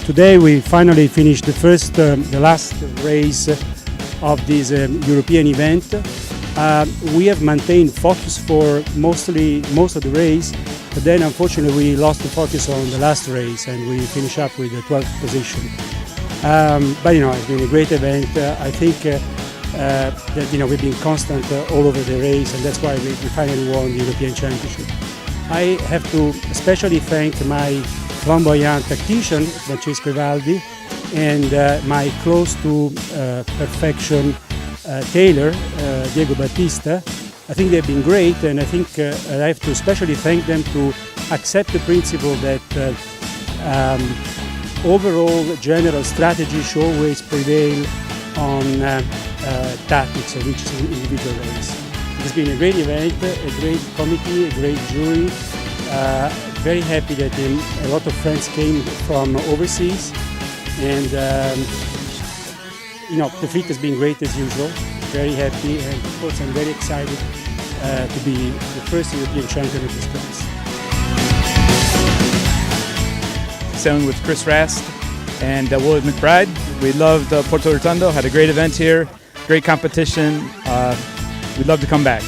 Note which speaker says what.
Speaker 1: today we finally finished the last race of this European event. We have maintained focus for most of the race, but then unfortunately we lost the focus on the last race and we finished up with the 12th position. But it's been a great event. I think that we've been constant all over the race, and that's why we finally won the European Championship. I have to especially thank my flamboyant tactician, Francesco Evaldi, and my close to perfection tailor, Diego Battista. I think they've been great, and I think I have to especially thank them to accept the principle that overall general strategy should always prevail on tactics of each individual race. It's been a great event, a great committee, a great jury. Very happy that a lot of friends came from overseas, and the fleet has been great as usual. Very happy, and of course I'm very excited to be the first European champion of this class.
Speaker 2: Sailing with Chris Rast and William McBride. We loved Porto Rotondo, had a great event here, great competition. We'd love to come back.